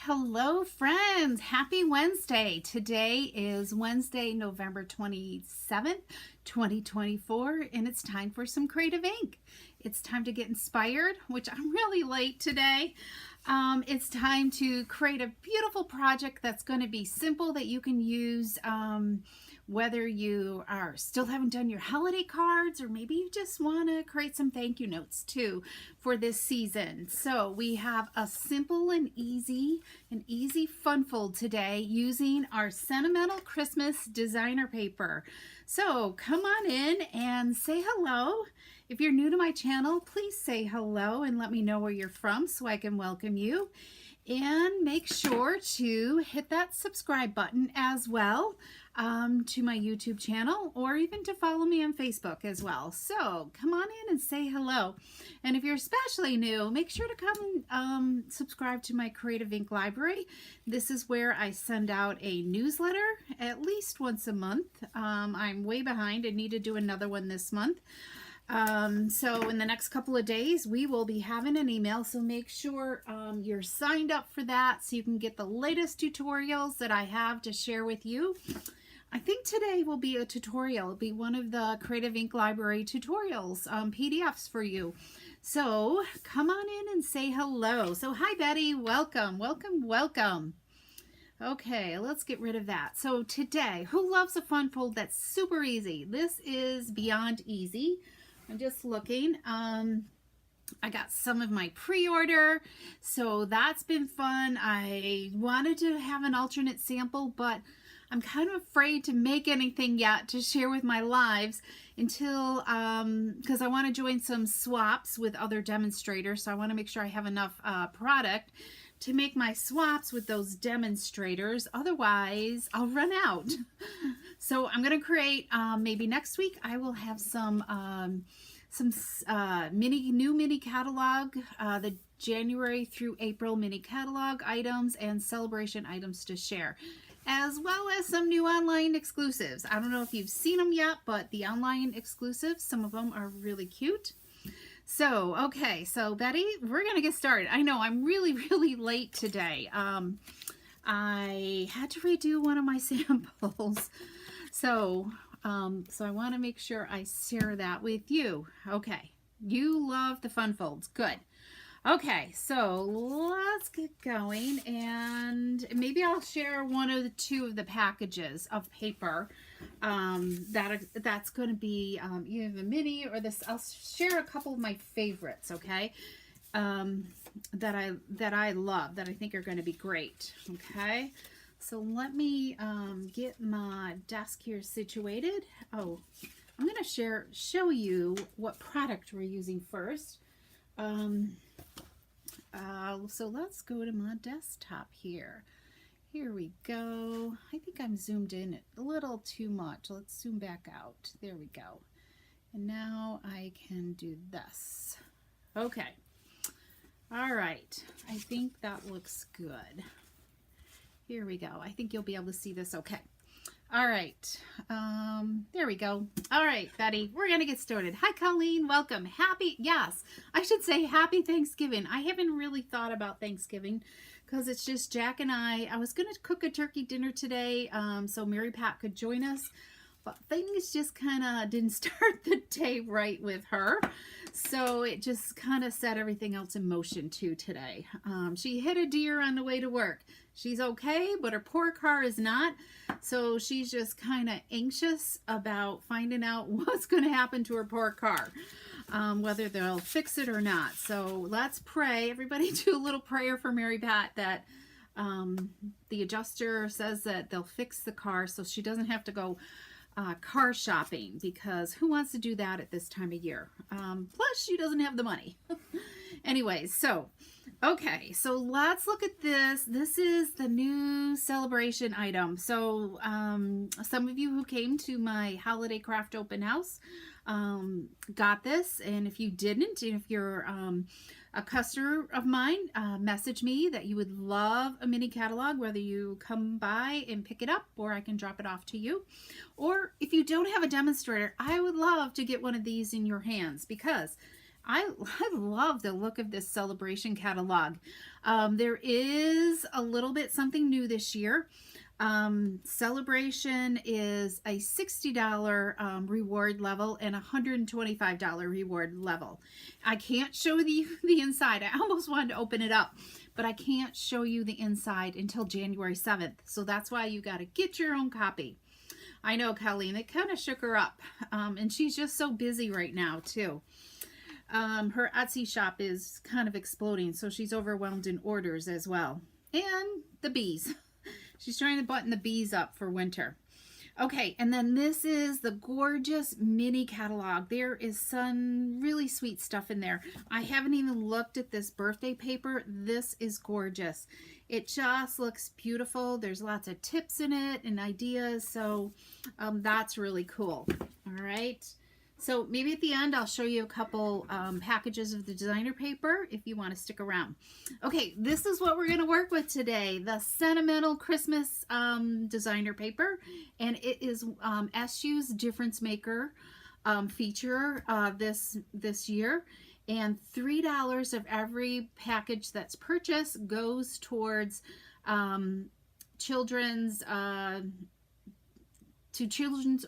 Hello friends, happy Wednesday. Today is Wednesday, November 27th, 2024, and it's time for some creative ink. It's time to get inspired, which I'm really late today. It's time to create a beautiful project that's going to be simple that you can use whether you are still haven't done your holiday cards, or maybe you just want to create some thank you notes too for this season. So we have a simple and easy fun fold today using our Sentimental Christmas Designer Paper. So come on in and say hello. If you're new to my channel, please say hello and let me know where you're from so I can welcome you. And make sure to hit that subscribe button as well to my YouTube channel, or even to follow me on Facebook as well. So come on in and say hello. And if you're especially new, make sure to come subscribe to my Creative Ink Library. This is where I send out a newsletter at least once a month. I'm way behind. I need to do another one this month. So in the next couple of days, we will be having an email. So make sure you're signed up for that so you can get the latest tutorials that I have to share with you. I think today will be a tutorial. It'll be one of the Creative Ink Library tutorials, PDFs for you. So come on in and say hello. So hi Betty, welcome, welcome, welcome. Okay, let's get rid of that. So today, who loves a fun fold that's super easy? This is beyond easy. I'm just looking. I got some of my pre-order, so that's been fun. I wanted to have an alternate sample, but I'm kind of afraid to make anything yet to share with my lives until, because I want to join some swaps with other demonstrators, so I want to make sure I have enough product to make my swaps with those demonstrators. Otherwise, I'll run out. So I'm going to create, maybe next week, I will have some new mini catalog, the January through April mini catalog items and celebration items to share, as well as some new online exclusives. I don't know if you've seen them yet, but the online exclusives, some of them are really cute. So, okay, so Betty, we're going to get started. I know I'm really late today. I had to redo one of my samples. So I want to make sure I share that with you. Okay, you love the fun folds. Good. Okay, so let's get going, and maybe I'll share one of the two of the packages of paper that's going to be either the mini or this. I'll share a couple of my favorites, okay, that I love, that I think are going to be great. Okay, so let me get my desk here situated. Oh, I'm going to show you what product we're using first. So let's go to my desktop here. Here we go. I think I'm zoomed in a little too much. Let's zoom back out. There we go. And now I can do this. Okay. All right. I think that looks good. Here we go. I think you'll be able to see this okay. All right, there we go. All right, Betty, we're going to get started. Hi, Colleen. Welcome. Yes, I should say happy Thanksgiving. I haven't really thought about Thanksgiving because it's just Jack and I. I was going to cook a turkey dinner today so Mary Pat could join us, but things just kind of didn't start the day right with her. So it just kind of set everything else in motion too today. She hit a deer on the way to work. She's okay, but her poor car is not. So she's just kind of anxious about finding out what's going to happen to her poor car, whether they'll fix it or not. So let's pray. Everybody do a little prayer for Mary Pat that the adjuster says that they'll fix the car so she doesn't have to go car shopping, because who wants to do that at this time of year? Plus, she doesn't have the money. Anyways, so, okay, so let's look at this. This is the new celebration item. So, some of you who came to my holiday craft open house got this, and if you didn't, and if you're a customer of mine, message me that you would love a mini catalog, whether you come by and pick it up or I can drop it off to you. Or if you don't have a demonstrator, I would love to get one of these in your hands, because I love the look of this celebration catalog. There is a little bit something new this year. Celebration is a $60 reward level and a $125 reward level. I can't show you the inside. I almost wanted to open it up, but I can't show you the inside until January 7th. So that's why you got to get your own copy. I know, Colleen, it kind of shook her up. And she's just so busy right now, too. Her Etsy shop is kind of exploding, so she's overwhelmed in orders as well. And the bees. She's trying to button the bees up for winter. Okay, and then this is the gorgeous mini catalog. There is some really sweet stuff in there. I haven't even looked at this birthday paper. This is gorgeous. It just looks beautiful. There's lots of tips in it and ideas, so that's really cool. All right. So maybe at the end I'll show you a couple packages of the designer paper if you want to stick around. Okay, this is what we're going to work with today, the Sentimental Christmas Designer Paper, and it is SU's Difference Maker feature this year, and $3 of every package that's purchased goes towards children's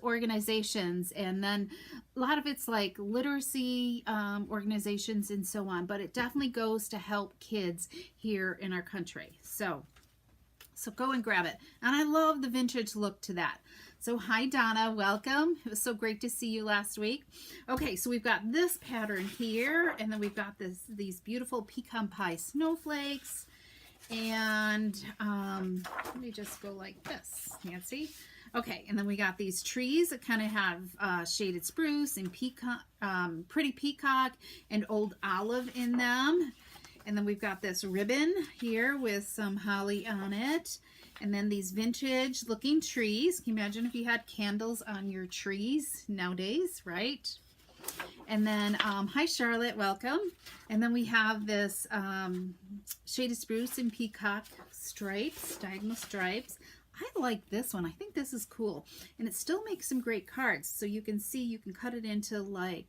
organizations, and then a lot of it's like literacy organizations and so on, but it definitely goes to help kids here in our country. So go and grab it. And I love the vintage look to that. So hi Donna, welcome. It was so great to see you last week. Okay, so we've got this pattern here, and then we've got these beautiful pecan pie snowflakes, and let me just go like this, Nancy. Okay, and then we got these trees that kind of have shaded spruce and peacock, pretty peacock and old olive in them. And then we've got this ribbon here with some holly on it. And then these vintage looking trees. Can you imagine if you had candles on your trees nowadays, right? And then, hi Charlotte, welcome. And then we have this shaded spruce and peacock stripes, diagonal stripes. I like this one. I think this is cool. And it still makes some great cards. So you can see, you can cut it into like,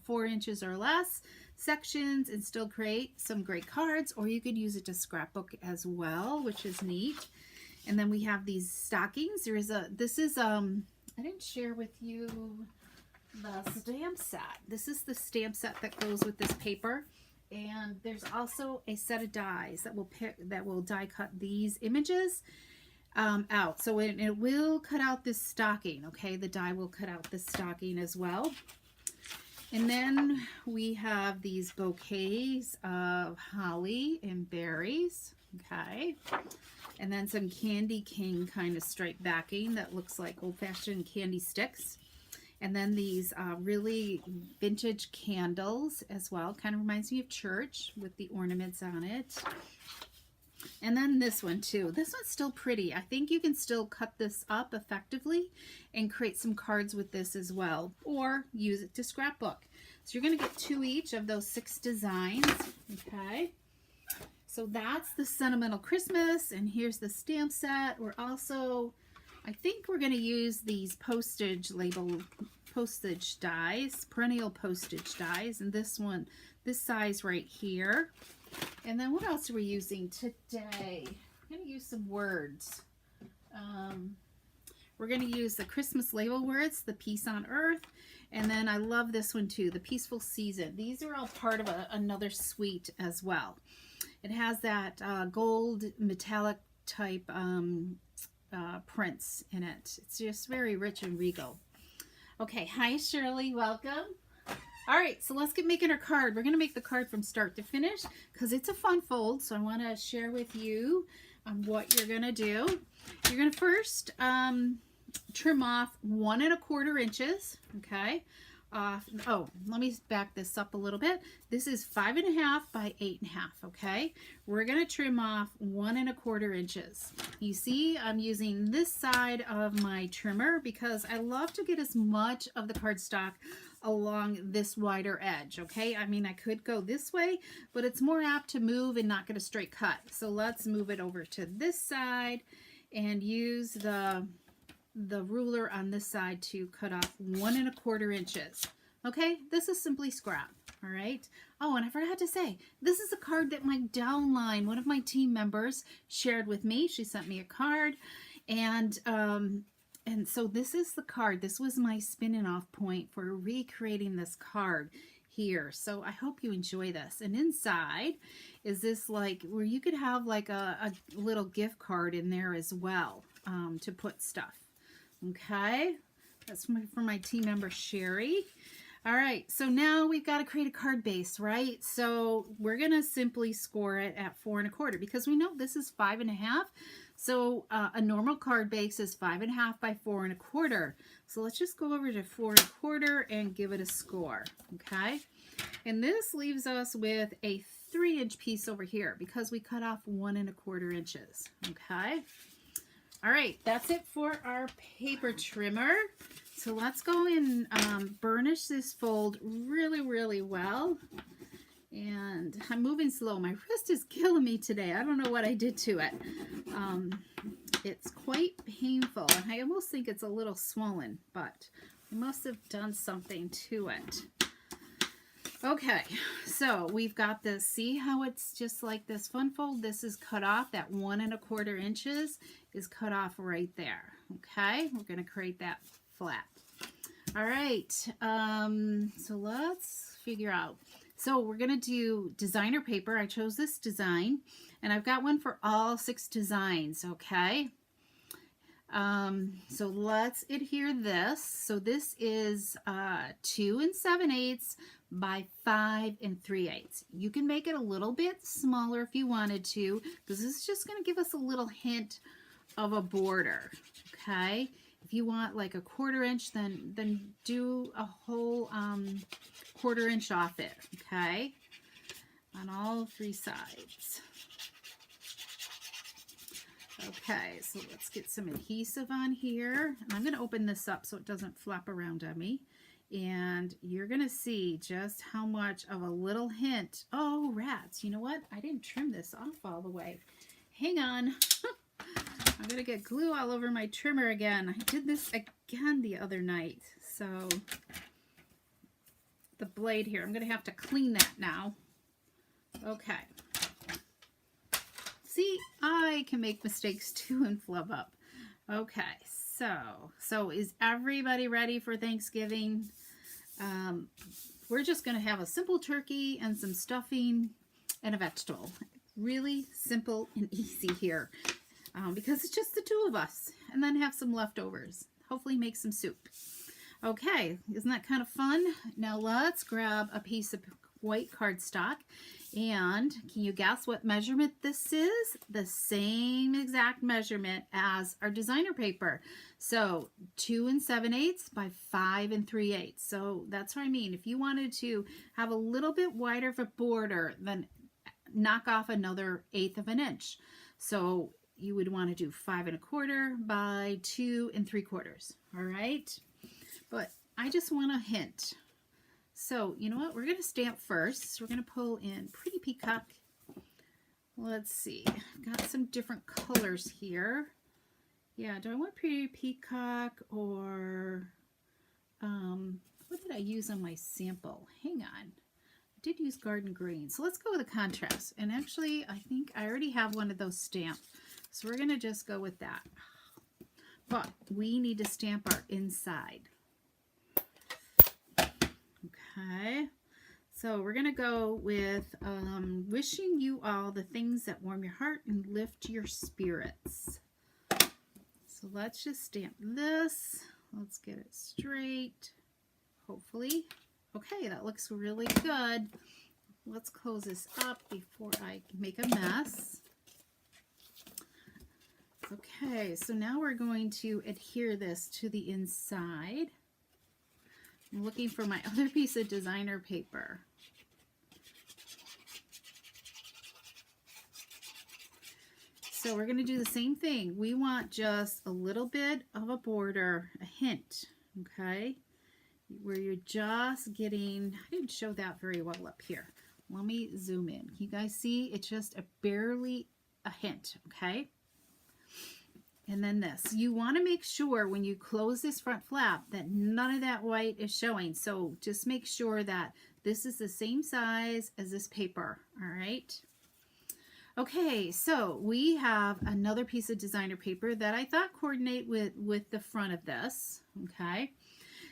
4 inches or less sections and still create some great cards, or you could use it to scrapbook as well, which is neat. And then we have these stockings. This is, I didn't share with you the stamp set. This is the stamp set that goes with this paper. And there's also a set of dies that will die cut these images out. So it will cut out this stocking, okay? The die will cut out this stocking as well. And then we have these bouquets of holly and berries, okay? And then some candy cane kind of striped backing that looks like old-fashioned candy sticks. And then these really vintage candles as well. Kind of reminds me of church with the ornaments on it. And then this one too. This one's still pretty. I think you can still cut this up effectively and create some cards with this as well, or use it to scrapbook. So you're going to get 2 each of those 6 designs. Okay. So that's the Sentimental Christmas, and here's the stamp set. We're also, I think we're going to use these postage dies, perennial postage dies, and this one, this size right here. And then what else are we using today? I'm going to use some words. We're going to use the Christmas label words, the Peace on Earth, and then I love this one too, the Peaceful Season. These are all part of another suite as well. It has that gold metallic type prints in it. It's just very rich and regal. Okay, hi Shirley, welcome. All right, so let's get making our card. We're going to make the card from start to finish because it's a fun fold. So I want to share with you what you're going to do. You're going to first trim off 1 1/4 inches. Okay. Oh, let me back this up a little bit. This is 5 1/2 by 8 1/2. Okay. We're going to trim off 1 1/4 inches. You see, I'm using this side of my trimmer because I love to get as much of the cardstock along this wider edge. Okay. I mean, I could go this way, but it's more apt to move and not get a straight cut. So let's move it over to this side and use the ruler on this side to cut off 1 1/4 inches. Okay, this is simply scrap. All right. Oh, and I forgot to say, this is a card that my downline, one of my team members, shared with me. She sent me a card, and so this is the card. This was my spinning off point for recreating this card here. So I hope you enjoy this. And inside is this like where you could have like a little gift card in there as well, to put stuff. Okay. That's for my team member Sherry. All right, so now we've got to create a card base, right? So we're going to simply score it at 4 1/4 because we know this is 5 1/2. So a normal card base is 5 1/2 by 4 1/4. So let's just go over to 4 1/4 and give it a score, okay? And this leaves us with a 3-inch piece over here because we cut off 1 1/4 inches, okay? All right, that's it for our paper trimmer. So let's go and burnish this fold really, really well. And I'm moving slow. My wrist is killing me today. I don't know what I did to it. It's quite painful. And I almost think it's a little swollen, but I must have done something to it. Okay, so we've got this. See how it's just like this fun fold? This is cut off. That 1 1/4 inches is cut off right there. Okay, we're going to create that flat. All right, so let's figure out. So we're going to do designer paper. I chose this design, and I've got one for all 6 designs, okay? So let's adhere this. So this is 2 7/8 by 5 3/8. You can make it a little bit smaller if you wanted to, because this is just going to give us a little hint of a border, okay? If you want like a 1/4 inch, then do a whole 1/4 inch off it, okay? On all 3 sides. Okay, so let's get some adhesive on here. And I'm going to open this up so it doesn't flap around on me. And you're going to see just how much of a little hint. Oh, rats. You know what? I didn't trim this off all the way. Hang on. I'm going to get glue all over my trimmer again. I did this again the other night. So the blade here, I'm going to have to clean that now. Okay. See, I can make mistakes too and flub up. Okay, so is everybody ready for Thanksgiving? We're just going to have a simple turkey and some stuffing and a vegetable. Really simple and easy here because it's just the 2 of us. And then have some leftovers. Hopefully make some soup. Okay, isn't that kind of fun? Now let's grab a piece of white cardstock. And can you guess what measurement this is? The same exact measurement as our designer paper. So 2 7/8 by 5 3/8. So that's what I mean. If you wanted to have a little bit wider of a border, then knock off another 1/8 of an inch. So you would want to do 5 1/4 by 2 3/4. All right. But I just want a hint. So, you know what? We're going to stamp first. So we're going to pull in Pretty Peacock. Let's see. I've got some different colors here. Yeah, do I want Pretty Peacock or what did I use on my sample? Hang on. I did use Garden Green. So let's go with a contrast. And actually, I think I already have one of those stamped. So we're going to just go with that. But we need to stamp our inside. Okay, so we're going to go with wishing you all the things that warm your heart and lift your spirits. So let's just stamp this. Let's get it straight, hopefully. Okay, that looks really good. Let's close this up before I make a mess. Okay, so now we're going to adhere this to the inside. I'm looking for my other piece of designer paper. So we're going to do the same thing. We want just a little bit of a border, a hint, okay? Where you're just getting, I didn't show that very well up here. Let me zoom in. Can you guys see? It's just barely a hint, okay? And then this. You want to make sure when you close this front flap that none of that white is showing. So just make sure that this is the same size as this paper. All right. Okay, so we have another piece of designer paper that I thought coordinate with the front of this. Okay.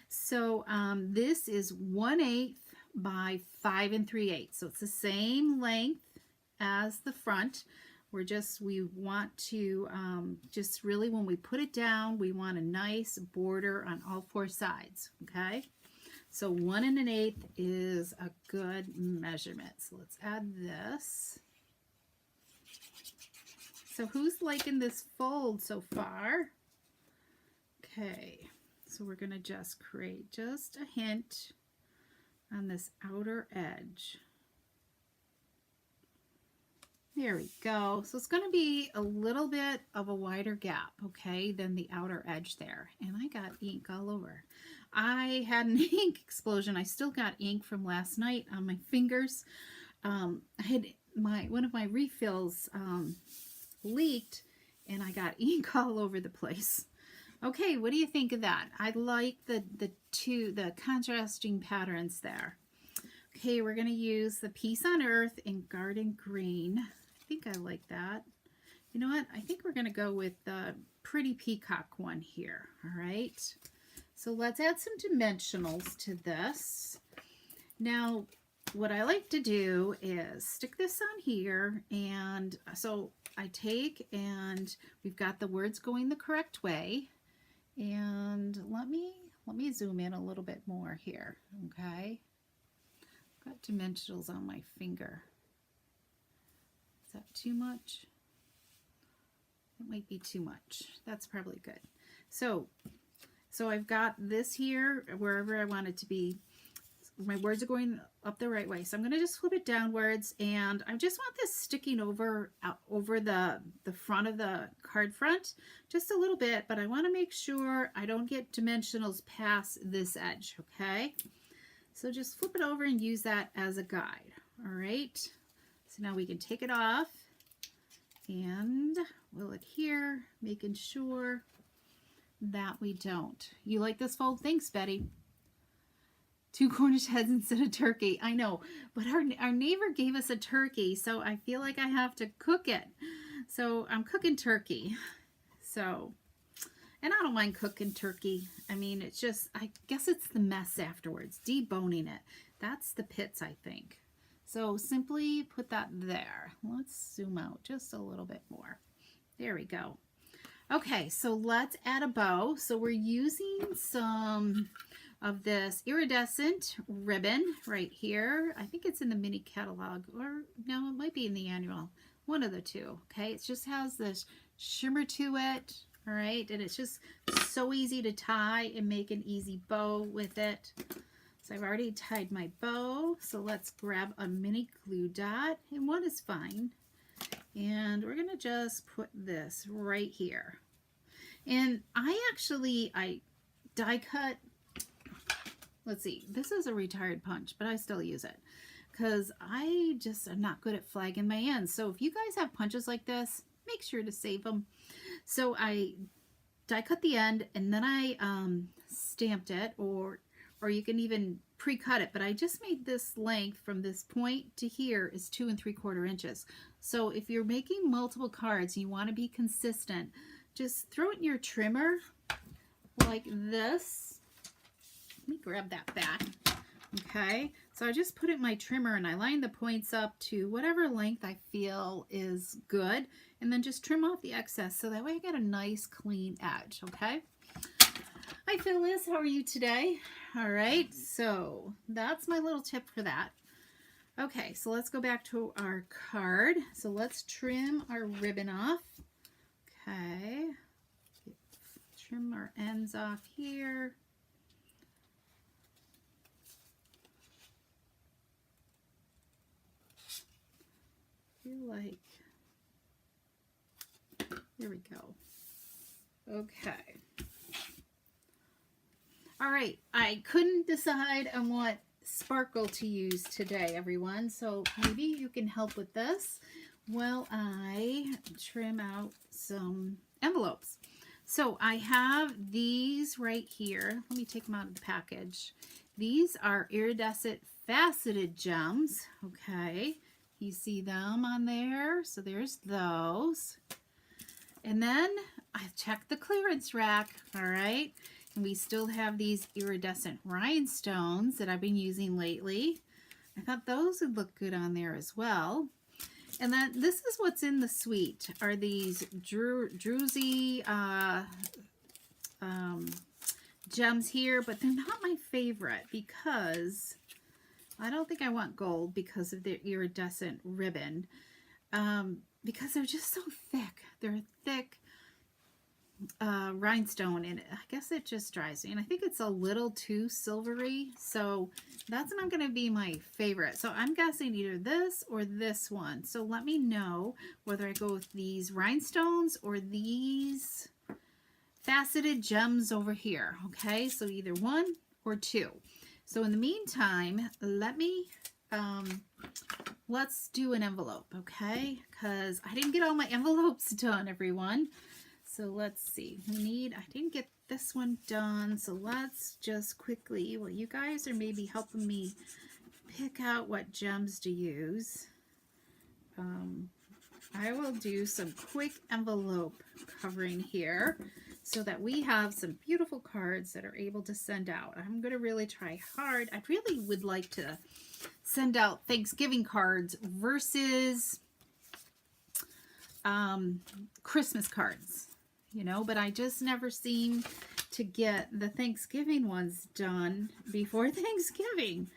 So this is 1/8 by 5 3/8. So it's the same length as the front. We want to just really, when we put it down, we want a nice border on all 4 sides. Okay. So 1 1/8 is a good measurement. So let's add this. So who's liking this fold so far? Okay. So we're going to just create just a hint on this outer edge. There we go. So it's going to be a little bit of a wider gap, okay, than the outer edge there. And I got ink all over. I had an ink explosion. I still got ink from last night on my fingers. I had one of my refills leaked, and I got ink all over the place. Okay, what do you think of that? I like the contrasting patterns there. Okay, we're going to use the Peace on Earth in Garden Green. I think I like that. You know what? I think we're going to go with the Pretty Peacock one here. All right. So let's add some dimensionals to this. Now, what I like to do is stick this on here, and so I take, and we've got the words going the correct way. And let me zoom in a little bit more here. Okay. Got dimensionals on my finger. Is that too much? It might be too much. That's probably good. So I've got this here wherever I want it to be. My words are going up the right way. So I'm going to just flip it downwards, and I just want this sticking over the front of the card front just a little bit, but I want to make sure I don't get dimensionals past this edge, okay? So just flip it over and use that as a guide. All right. So now we can take it off, and we'll adhere, making sure that we don't. You like this fold? Thanks, Betty. 2 Cornish heads instead of turkey. I know, but our neighbor gave us a turkey, so I feel like I have to cook it. So I'm cooking turkey. So, and I don't mind cooking turkey. I mean, it's just, I guess it's the mess afterwards, deboning it. That's the pits, I think. So simply put that there. Let's zoom out just a little bit more. There we go. Okay, so let's add a bow. So we're using some of this iridescent ribbon right here. I think it's in the mini catalog, or no, it might be in the annual. One of the two. Okay, it just has this shimmer to it. All right, and it's just so easy to tie and make an easy bow with it. So I've already tied my bow. So let's grab a mini glue dot, and one is fine. And we're gonna just put this right here. And I die cut. Let's see, this is a retired punch, but I still use it because I just am not good at flagging my ends. So if you guys have punches like this, make sure to save them. So I die cut the end, and then I stamped it, or you can even pre-cut it, but I just made this length from this point to here is 2 3/4 inches. So if you're making multiple cards and you want to be consistent, just throw it in your trimmer like this. Let me grab that back. Okay, so I just put it in my trimmer, and I line the points up to whatever length I feel is good, and then just trim off the excess so that way I get a nice clean edge. Okay. Hi Phyllis, how are you today? All right, so that's my little tip for that. Okay, so let's go back to our card. So let's trim our ribbon off. Okay, trim our ends off here. Feel like, here we go. Okay. All right, I couldn't decide on what sparkle to use today, everyone, so maybe you can help with this while I trim out some envelopes. So I have these right here. Let me take them out of the package. These are iridescent faceted gems. Okay, you see them on there. So there's those. And then I've checked the clearance rack. All right. And we still have these iridescent rhinestones that I've been using lately. I thought those would look good on there as well. And then this is what's in the suite, are these druzy gems here, but they're not my favorite because I don't think I want gold because of the iridescent ribbon, because they're just so thick. They're thick rhinestone, and I guess it just drives me, and I think it's a little too silvery, so that's not going to be my favorite. So I'm guessing either this or this one. So let me know whether I go with these rhinestones or these faceted gems over here. Okay, so either one or two. So in the meantime, let's do an envelope, okay? Because I didn't get all my envelopes done, everyone. So let's see, I didn't get this one done, so let's just quickly, well, you guys are maybe helping me pick out what gems to use. I will do some quick envelope covering here so that we have some beautiful cards that are able to send out. I'm going to really try hard. I really would like to send out Thanksgiving cards versus Christmas cards. You know, but I just never seem to get the Thanksgiving ones done before Thanksgiving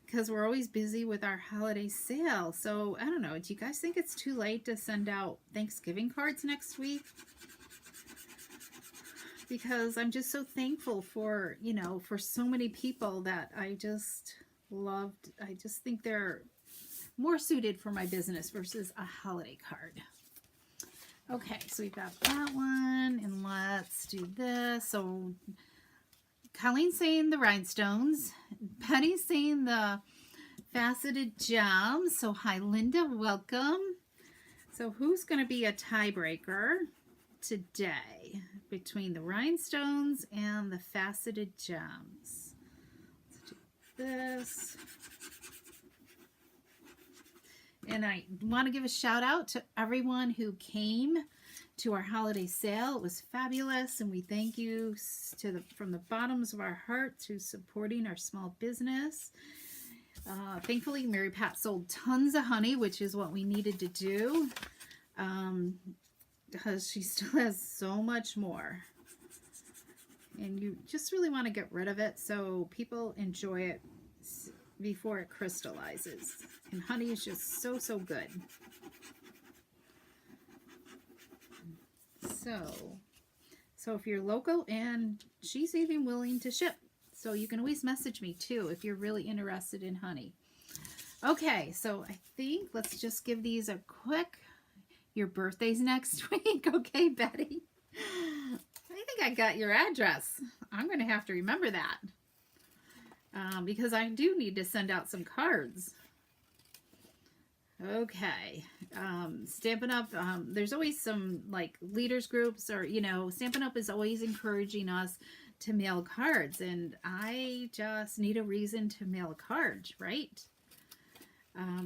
because we're always busy with our holiday sale. So I don't know. Do you guys think it's too late to send out Thanksgiving cards next week? Because I'm just so thankful for, you know, for so many people that I just loved. I just think they're more suited for my business versus a holiday card. Okay, so we've got that one, and let's do this. So Colleen's saying the rhinestones, Penny's saying the faceted gems. So hi, Linda, welcome. So who's going to be a tiebreaker today between the rhinestones and the faceted gems? Let's do this. And I want to give a shout out to everyone who came to our holiday sale. It was fabulous, and we thank you from the bottoms of our hearts who's supporting our small business. Thankfully, Mary Pat sold tons of honey, which is what we needed to do, because she still has so much more. And you just really want to get rid of it so people enjoy it before it crystallizes. And honey is just so, so good. So if you're local, and she's even willing to ship. So you can always message me too if you're really interested in honey. Okay, so I think let's just give these a quick, your birthday's next week. Okay, Betty? I think I got your address. I'm going to have to remember that. Because I do need to send out some cards. Okay, Stampin' Up, there's always some like leaders groups, or, you know, Stampin' Up is always encouraging us to mail cards, and I just need a reason to mail a card, right?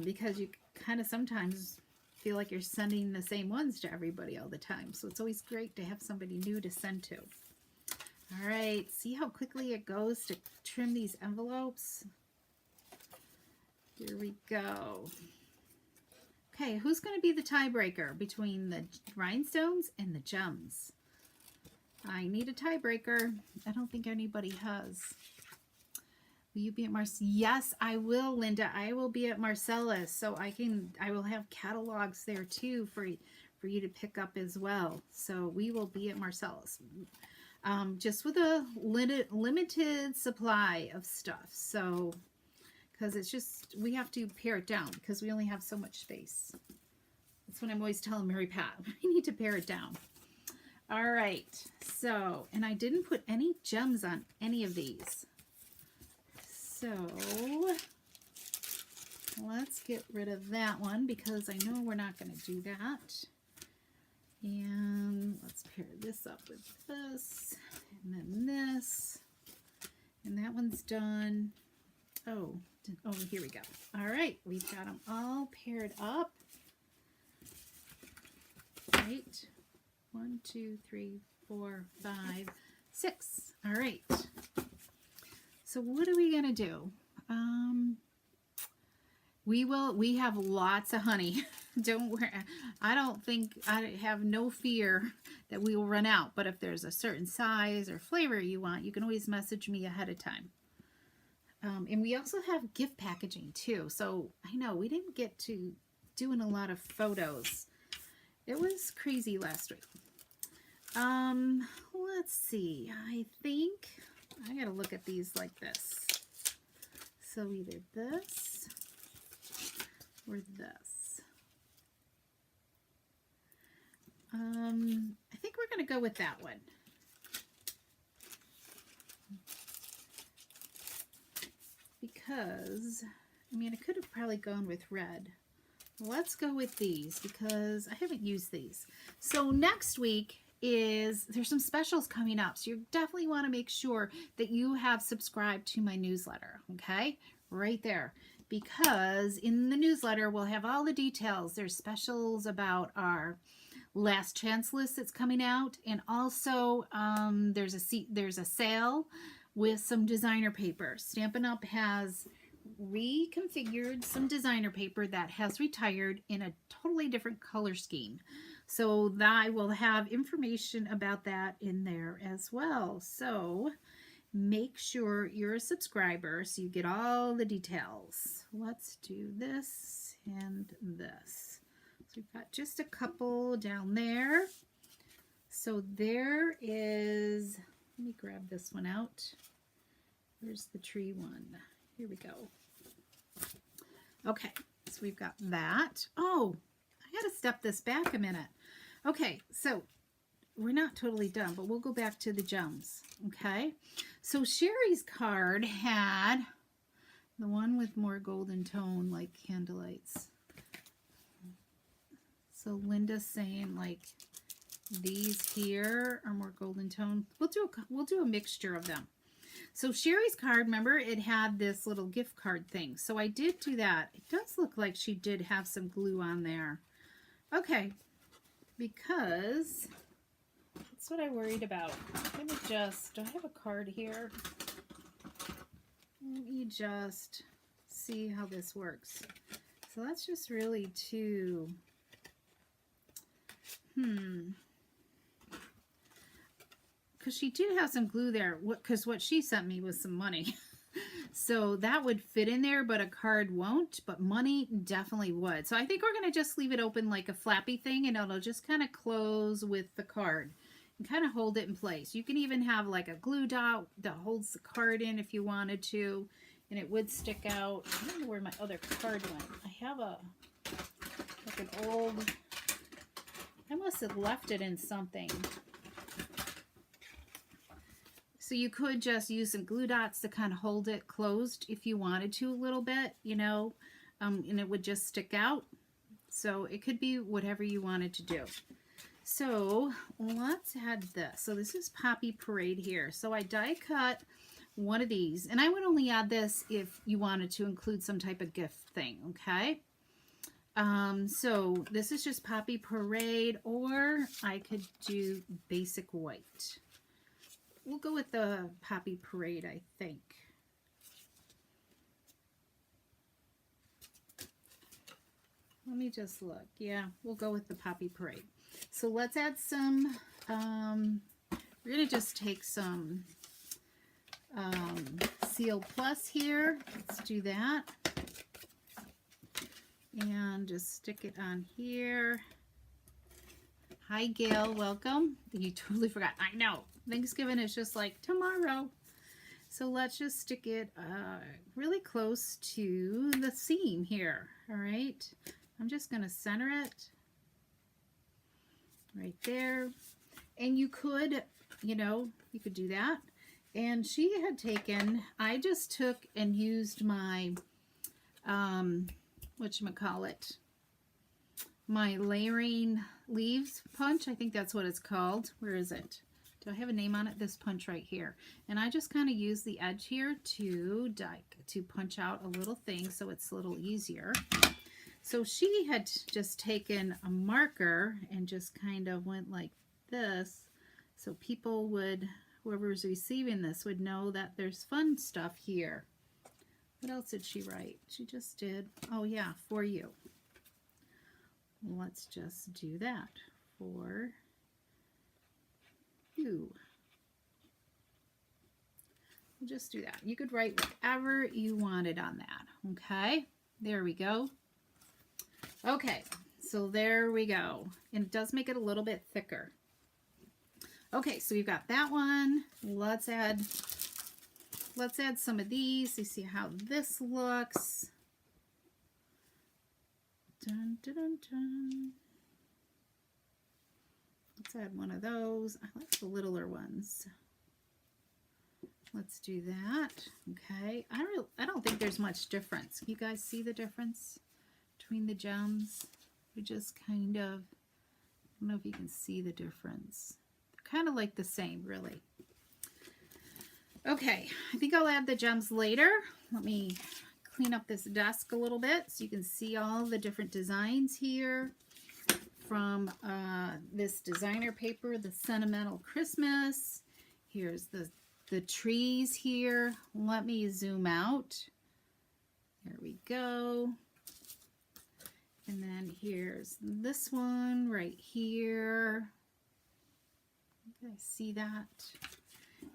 Because you kind of sometimes feel like you're sending the same ones to everybody all the time, so it's always great to have somebody new to send to. All right, see how quickly it goes to trim these envelopes? Here we go. Okay, who's going to be the tiebreaker between the rhinestones and the gems? I need a tiebreaker. I don't think anybody has. Will you be at Marcellus? Yes, I will, Linda. I will be at Marcellus, so I will have catalogs there too for you to pick up as well. So we will be at Marcellus. Just with a limited supply of stuff. So, because it's just, we have to pare it down because we only have so much space. That's what I'm always telling Mary Pat. We need to pare it down. All right. So, and I didn't put any gems on any of these. So, let's get rid of that one because I know we're not going to do that. And let's pair this up with this, and then this, and that one's done. Oh, here we go. All right, we've got them all paired up. Right, 1, 2, 3, 4, 5, 6. All right. So what are we gonna do? We have lots of honey. Don't worry. I have no fear that we will run out. But if there's a certain size or flavor you want, you can always message me ahead of time. And we also have gift packaging too. So I know we didn't get to doing a lot of photos. It was crazy last week. Let's see. I think I gotta look at these like this. So either this or this. I think we're gonna go with that one. Because, I mean, I could have probably gone with red. Let's go with these because I haven't used these. So next week there's some specials coming up. So you definitely want to make sure that you have subscribed to my newsletter, okay? Right there. Because in the newsletter, we'll have all the details. There's specials about our last chance list that's coming out. And also there's a sale with some designer paper. Stampin' Up! Has reconfigured some designer paper that has retired in a totally different color scheme. So I will have information about that in there as well. So make sure you're a subscriber so you get all the details. Let's do this and this. So we've got just a couple down there. So there is, let me grab this one out. Where's the tree one? Here we go. Okay, so we've got that. Oh, I gotta step this back a minute. Okay, so we're not totally done, but we'll go back to the gems, okay? So Sherry's card had the one with more golden tone, like candlelights. So Linda's saying like these here are more golden tone. We'll do a mixture of them. So Sherry's card, remember, it had this little gift card thing. So I did do that. It does look like she did have some glue on there. Okay, because that's what I worried about. I'm gonna just, do I have a card here? Let me just see how this works. So that's just really to, because she did have some glue there, because what she sent me was some money. So that would fit in there, but a card won't, but money definitely would. So I think we're going to just leave it open like a flappy thing, and it'll just kind of close with the card and kind of hold it in place. You can even have like a glue dot that holds the card in if you wanted to, and it would stick out. I don't know where my other card went. I have like an old, I must have left it in something. So you could just use some glue dots to kind of hold it closed if you wanted to a little bit, you know, and it would just stick out. So it could be whatever you wanted to do. So let's add this. So this is Poppy Parade here. So I die cut one of these, and I would only add this if you wanted to include some type of gift thing, okay? So this is just Poppy Parade, or I could do basic white. We'll go with the Poppy Parade, I think. Let me just look. Yeah, we'll go with the Poppy Parade. So let's add some, we're going to just take some Seal Plus here. Let's do that. And just stick it on here. Hi, Gail. Welcome. You totally forgot. I know. Thanksgiving is just like tomorrow. So let's just stick it really close to the seam here. All right. I'm just going to center it right there. And you could, you know, you could do that. And she had taken, I just took and used my, whatchamacallit, my layering leaves punch. I think that's what it's called. Where is it? Do I have a name on it? This punch right here. And I just kind of use the edge here to punch out a little thing so it's a little easier. So she had just taken a marker and just kind of went like this. So people would, whoever's receiving this would know that there's fun stuff here. What else did she write? She just did, oh yeah, for you. Let's just do that. For you. We'll just do that. You could write whatever you wanted on that. Okay, there we go. Okay, so there we go. And it does make it a little bit thicker. Okay, so we've got that one. Let's add some of these. You see how this looks. Dun, dun, dun, dun. Let's add one of those. I like the littler ones. Let's do that. Okay. I don't think there's much difference. You guys see the difference between the gems? We just kind of, I don't know if you can see the difference. They're kind of like the same, really. Okay, I think I'll add the gems later. Let me clean up this desk a little bit so you can see all the different designs here from this designer paper, the Sentimental Christmas. Here's the trees here. Let me zoom out. There we go. And then here's this one right here. You guys see that?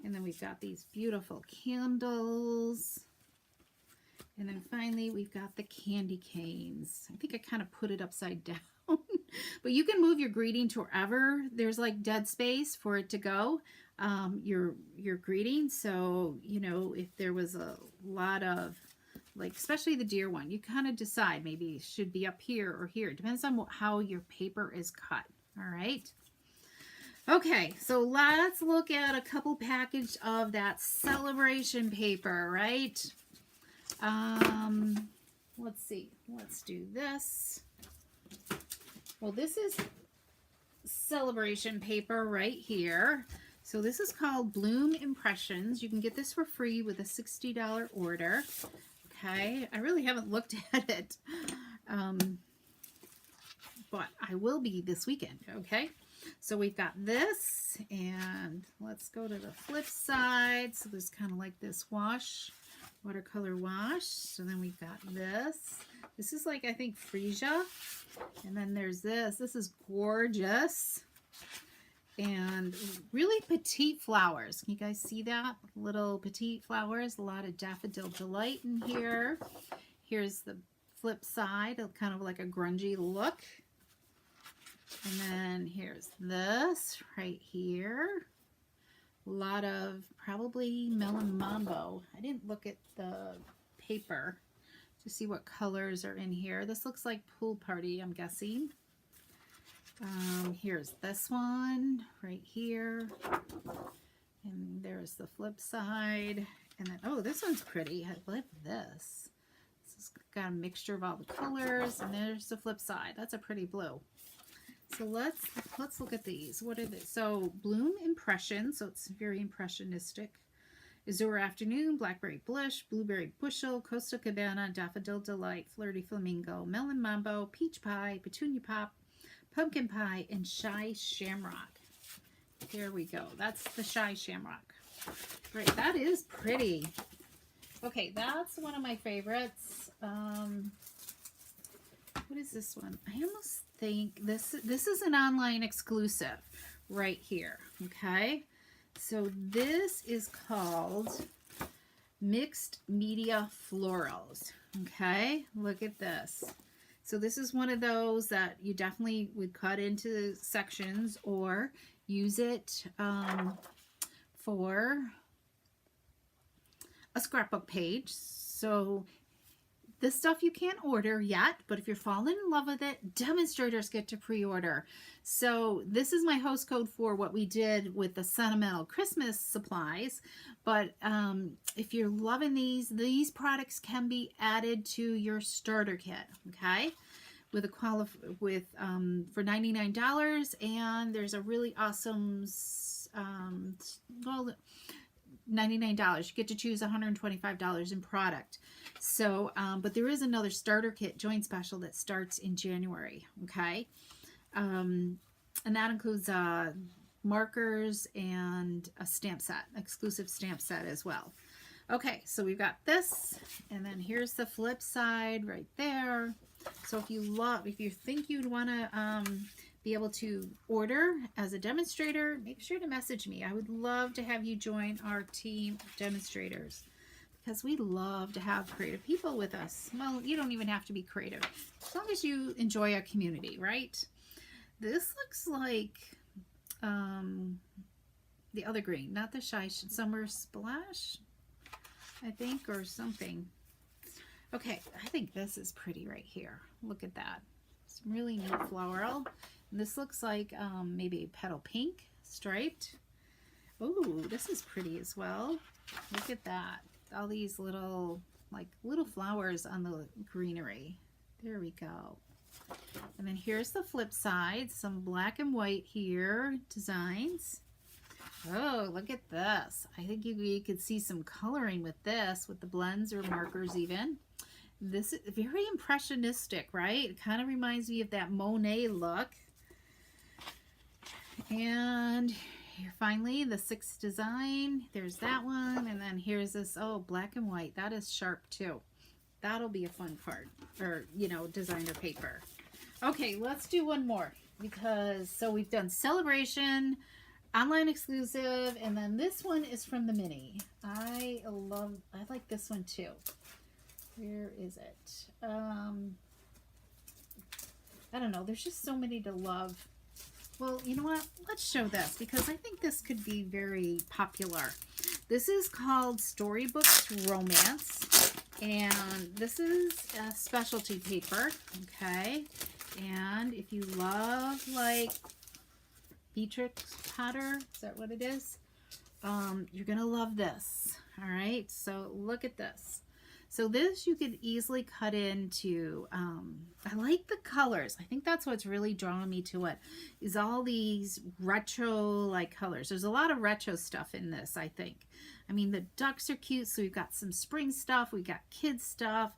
And then we've got these beautiful candles. And then finally, we've got the candy canes. I think I kind of put it upside down. But you can move your greeting to wherever there's like dead space for it to go. Your greeting. So, you know, if there was a lot of, like, especially the deer one, you kind of decide maybe it should be up here or here. It depends on how your paper is cut. All right. Okay, so let's look at a couple package of that celebration paper, right? Let's see. Let's do this. Well, this is celebration paper right here. So this is called Bloom Impressions. You can get this for free with a $60 order. Okay, I really haven't looked at it, but I will be this weekend, okay? So we've got this, and let's go to the flip side. So there's kind of like this wash, watercolor wash. So then we've got this. This is like, I think, freesia. And then there's this. This is gorgeous. And really petite flowers. Can you guys see that? Little petite flowers. A lot of Daffodil Delight in here. Here's the flip side, kind of like a grungy look. And then here's this right here. A lot of probably Melon Mambo. I didn't look at the paper to see what colors are in here. This looks like Pool Party, I'm guessing. Here's this one right here. And there's the flip side. And then, oh, this one's pretty. I love this. This has got a mixture of all the colors. And there's the flip side. That's a pretty blue. So let's look at these. What are they? So Bloom Impression, so it's very impressionistic. Azure Afternoon, Blackberry Blush, Blueberry Bushel, Coastal Cabana, Daffodil Delight, Flirty Flamingo, Melon Mambo, Peach Pie, Petunia Pop, Pumpkin Pie, and Shy Shamrock. There we go. That's the Shy Shamrock. Great. That is pretty. Okay, that's one of my favorites. What is this one? I almost think this is an online exclusive right here. Okay, so this is called Mixed Media Florals. Okay, look at this. So this is one of those that you definitely would cut into sections or use it for a scrapbook page. So this stuff you can't order yet, but if you're falling in love with it, demonstrators get to pre-order. So this is my host code for what we did with the Sentimental Christmas supplies. But if you're loving these products can be added to your starter kit, okay? with a for $99, and there's a really awesome well, $99. You get to choose $125 in product. So, but there is another starter kit joint special that starts in January. Okay, and that includes markers and a stamp set, exclusive stamp set as well. Okay, so we've got this, and then here's the flip side right there. So if you think you'd want to be able to order as a demonstrator, make sure to message me. I would love to have you join our team of demonstrators, because we love to have creative people with us. Well, you don't even have to be creative, as long as you enjoy our community, right? This looks like the other green, not the Summer Splash, I think, or something. Okay, I think this is pretty right here. Look at that. It's really neat floral. And this looks like maybe petal pink striped. Oh, this is pretty as well. Look at that. All these little flowers on the greenery. There we go. And then here's the flip side. Some black and white here designs. Oh, look at this. I think you could see some coloring with this, with the blends or markers even. This is very impressionistic, right? It kind of reminds me of that Monet look. And here, finally, the 6th design. There's that one. And then here's this, oh, black and white. That is sharp too. That'll be a fun card, or, you know, designer paper. Okay, let's do one more, because, so we've done Celebration, online exclusive, and then this one is from the mini. I like this one too. Where is it? I don't know. There's just so many to love. Well, you know what? Let's show this, because I think this could be very popular. This is called Storybooks Romance, and this is a specialty paper, okay? And if you love, like, Beatrix Potter, is that what it is? You're gonna love this. All right, so look at this. So this you could easily cut into, I like the colors. I think that's what's really drawing me to it, is all these retro-like colors. There's a lot of retro stuff in this, I think. I mean, the ducks are cute, so we've got some spring stuff, we got kids stuff.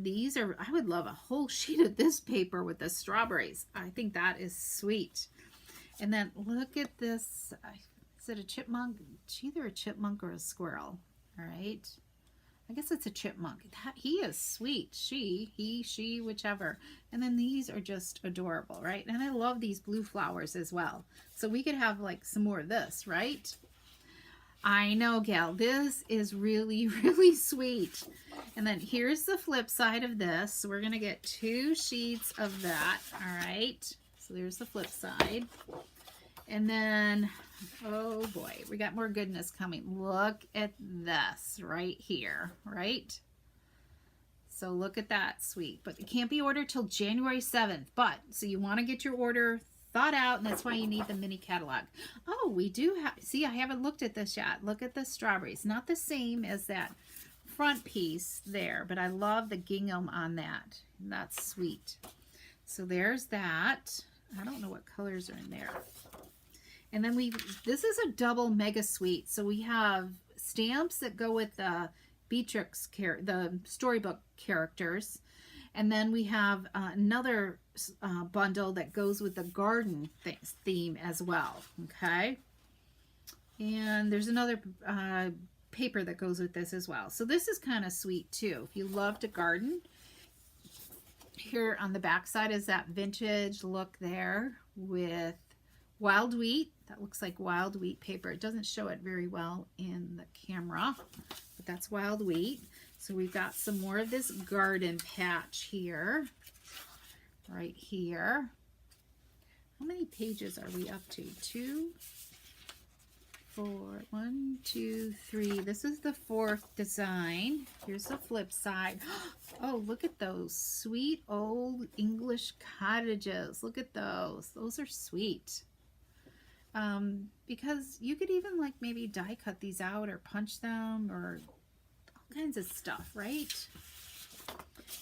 These are, I would love a whole sheet of this paper with the strawberries. I think that is sweet. And then look at this. Is it a chipmunk? It's either a chipmunk or a squirrel. All right. I guess it's a chipmunk. He is sweet. She, whichever. And then these are just adorable, right? And I love these blue flowers as well. So we could have like some more of this, right? I know, gal. This is really, really sweet. And then here's the flip side of this. So we're going to get 2 sheets of that. All right. So there's the flip side. And then, oh boy, we got more goodness coming. Look at this right here, right? So look at that, sweet. But it can't be ordered till January 7th. But, so you want to get your order thought out, and that's why you need the mini catalog. Oh, we do have, see, I haven't looked at this yet. Look at the strawberries. Not the same as that front piece there, but I love the gingham on that. That's sweet. So there's that. I don't know what colors are in there. And then this is a double mega suite. So we have stamps that go with the Beatrix, the storybook characters. And then we have another bundle that goes with the garden theme as well. Okay. And there's another paper that goes with this as well. So this is kind of sweet too. If you love to garden. Here on the back side is that vintage look there with wild wheat. That looks like wild wheat paper. It doesn't show it very well in the camera, but that's wild wheat. So we've got some more of this garden patch here, right here. How many pages are we up to? 2, 4, 1, 2, 3. This is the 4th design. Here's the flip side. Oh, look at those sweet old English cottages. Look at those. Those are sweet. Because you could even like maybe die cut these out or punch them or all kinds of stuff, right?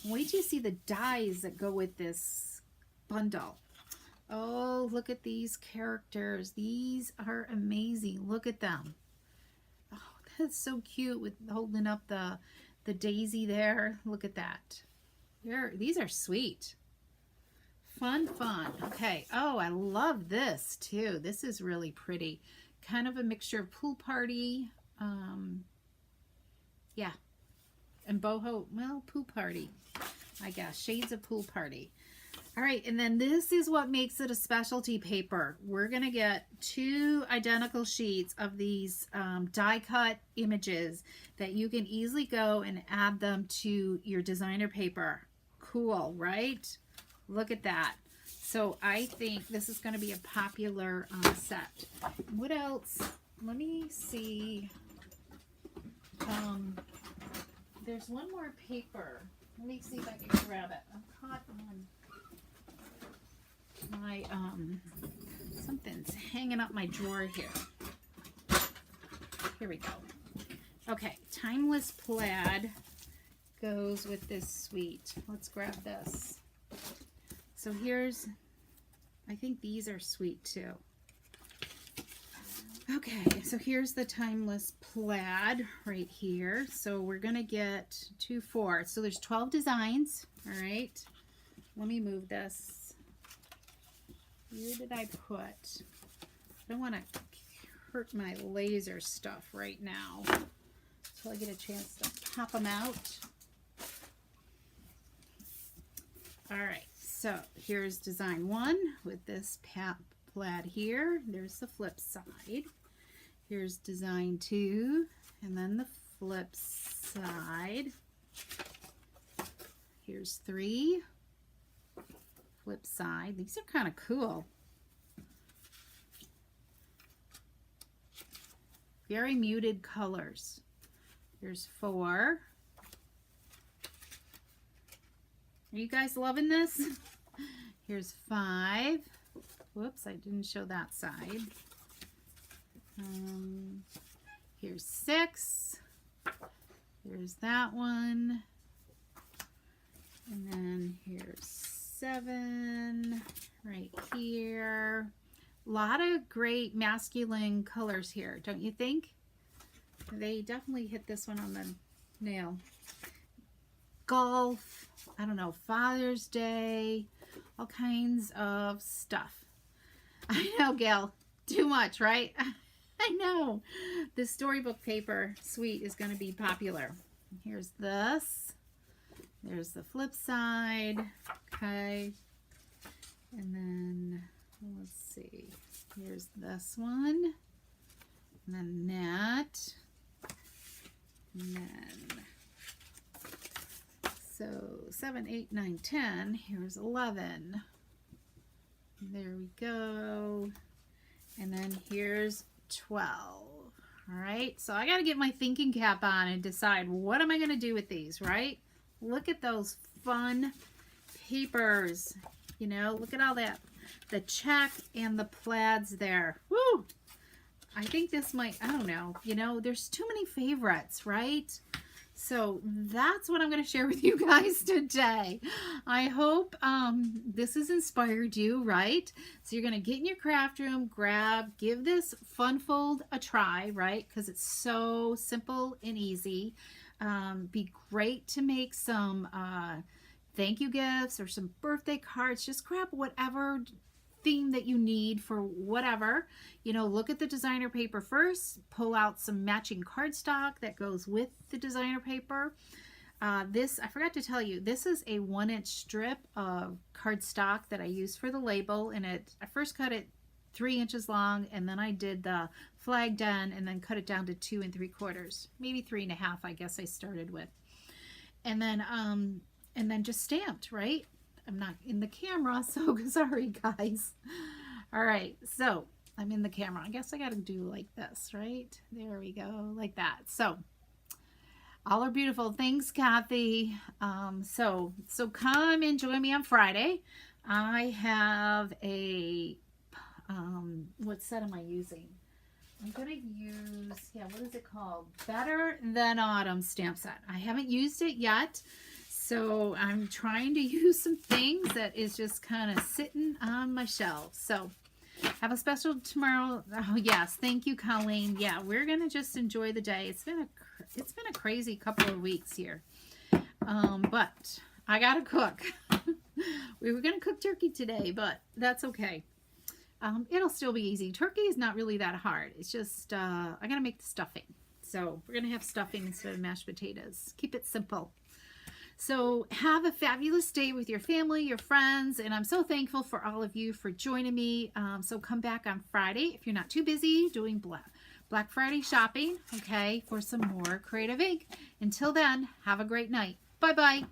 Wait till you see the dies that go with this bundle. Oh, look at these characters. These are amazing. Look at them. Oh, that's so cute with holding up the daisy there. Look at that. These are sweet. Fun, fun. Okay. Oh, I love this too. This is really pretty. Kind of a mixture of pool party. Yeah. And boho, well, pool party, I guess. Shades of pool party. All right, and then this is what makes it a specialty paper. We're going to get 2 identical sheets of these die-cut images that you can easily go and add them to your designer paper. Cool, right? Look at that. So I think this is going to be a popular set. What else? Let me see. There's one more paper. Let me see if I can grab it. I'm caught on my, something's hanging up my drawer here. Here we go. Okay, Timeless Plaid goes with this suite. Let's grab this. So here's, I think these are sweet too. Okay, so here's the Timeless Plaid right here. So we're going to get 2, 4. So there's 12 designs. All right. Let me move this. Where did I put? I don't want to hurt my laser stuff right now until I get a chance to pop them out. All right. So here's design 1 with this plaid here. There's the flip side. Here's design 2, and then the flip side. Here's 3, flip side. These are kind of cool. Very muted colors. Here's 4. Are you guys loving this? Here's 5. Whoops, I didn't show that side. Here's 6. Here's that one. And then here's 7 right here. A lot of great masculine colors here, don't you think? They definitely hit this one on the nail. Golf, I don't know, Father's Day, all kinds of stuff. I know, Gail, too much, right? I know. The storybook paper suite is going to be popular. Here's this. There's the flip side. Okay. And then, let's see. Here's this one. And then that. And then, so 7, 8, 9, 10. Here's 11. There we go. And then here's 12. All right, so I got to get my thinking cap on and decide what am I going to do with these, right? Look at those fun papers. You know, look at all that, the check and the plaids there. Woo! I think this might, I don't know, you know, there's too many favorites, right? So that's what I'm going to share with you guys today. I hope this has inspired you, right? So you're going to get in your craft room, give this fun fold a try, right? Because it's so simple and easy. Be great to make some thank you gifts or some birthday cards. Just grab whatever theme that you need for whatever. You know, look at the designer paper first, pull out some matching cardstock that goes with the designer paper. This, I forgot to tell you, this is a 1-inch strip of cardstock that I used for the label, and I first cut it 3 inches long, and then I did the flag den and then cut it down to 2 3/4, maybe 3 1/2, I guess I started with. And then just stamped, right? I'm not in the camera, so sorry guys. All right, so I'm in the camera. I guess I got to do like this, right? There we go, like that. So all are beautiful. Thanks, Kathy. So come and join me on Friday. I have a what set am I using? I'm gonna use, yeah, what is it called? Better Than Autumn stamp set. I haven't used it yet. So I'm trying to use some things that is just kind of sitting on my shelf. So have a special tomorrow. Oh yes, thank you, Colleen. Yeah, we're gonna just enjoy the day. It's been a crazy couple of weeks here, but I gotta cook. We were gonna cook turkey today, but that's okay. It'll still be easy. Turkey is not really that hard. It's just I gotta make the stuffing. So we're gonna have stuffing instead of mashed potatoes. Keep it simple. So have a fabulous day with your family, your friends, and I'm so thankful for all of you for joining me. So come back on Friday if you're not too busy doing Black Friday shopping, okay, for some more creative ink. Until then, have a great night. Bye-bye.